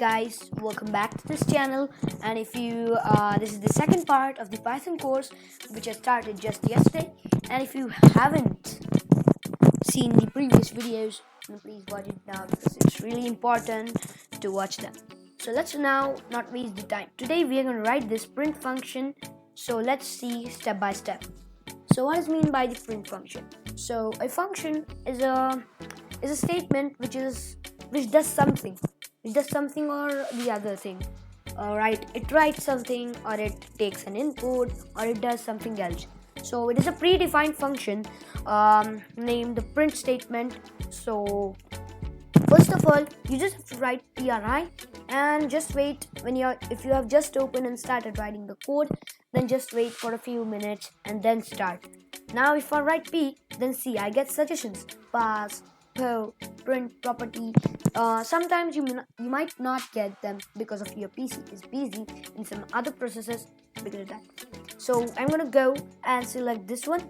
guys, welcome back to this channel. And if you this is the second part of the Python course which I started just yesterday, and if you haven't seen the previous videos, then please watch it now because it's really important to watch them. So let's now not waste the time. Today we are going to write this print function, so let's see step by step. So what is mean by the print function? So a function is a statement which does something or the other thing. Right, it writes something, or it takes an input, or it does something else. So it is a predefined function named the print statement. So first of all, you just have to write PRI and just wait. If you have just opened and started writing the code, then just wait for a few minutes and then start. Now if I write P, then see I get suggestions: pass, po, print, property. Sometimes you might not get them because of your PC is busy in some other processes because of that. So I'm gonna go and select this one.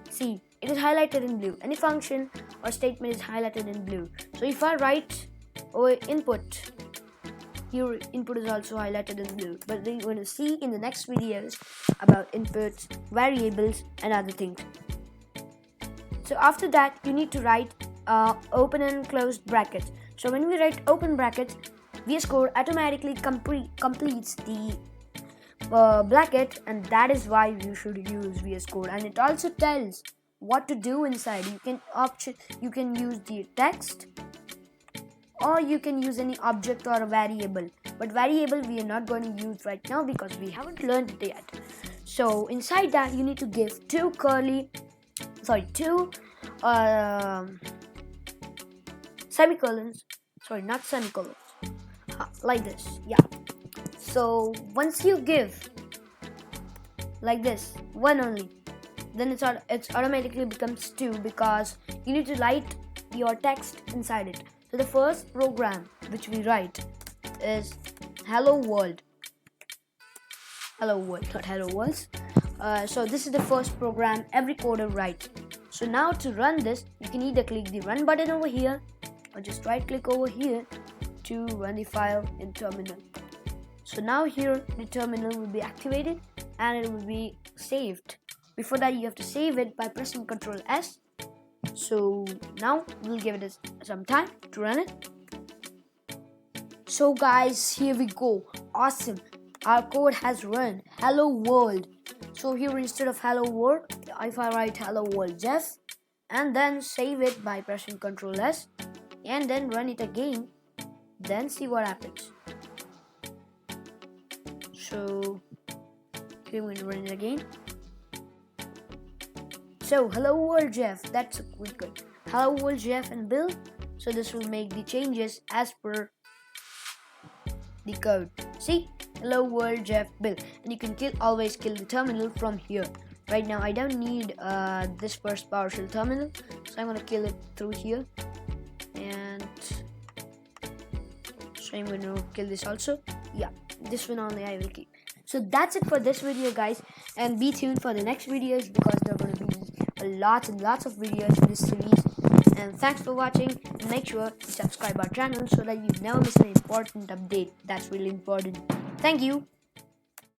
See, it is highlighted in blue. Any function or statement is highlighted in blue. So if I write input, your input is also highlighted in blue. But you're going to see in the next videos about inputs, variables, and other things. So after that, you need to write open and closed brackets. So when we write open brackets, VS Code automatically completes the bracket, and that is why you should use VS Code. And it also tells what to do inside. You can use the text, or you can use any object or a variable. But variable we are not going to use right now because we haven't learned it yet. So inside that you need to give two semicolons. Sorry, not semicolons. Like this, yeah. So once you give like this, one only, then it's automatically becomes two because you need to write your text inside it. So the first program which we write is hello world. Hello world, not hello worlds. So this is the first program every coder writes. So now to run this, you can either click the run button over here, or just right click over here to run the file in terminal. So now here the terminal will be activated and it will be saved. Before that, you have to save it by pressing Ctrl S. So now we'll give it some time to run it. So guys, here we go. Awesome, our code has run. Hello world. So here instead of hello world, if I write hello world Jeff and then save it by pressing Ctrl S and then run it again, then see what happens. So here we're going to run it again. So hello world Jeff, that's good. Hello world Jeff and Bill. So this will make the changes as per the code. See, hello world Jeff, Bill, and you can always kill the terminal from here. Right now I don't need this first PowerShell terminal, so I'm gonna kill it through here, and so I'm going to kill this also. Yeah, this one only I will keep. So that's it for this video, guys, and be tuned for the next videos because there are going to be lots and lots of videos in this series. And thanks for watching. Make sure to subscribe our channel so that you never miss an important update. That's really important. Thank you.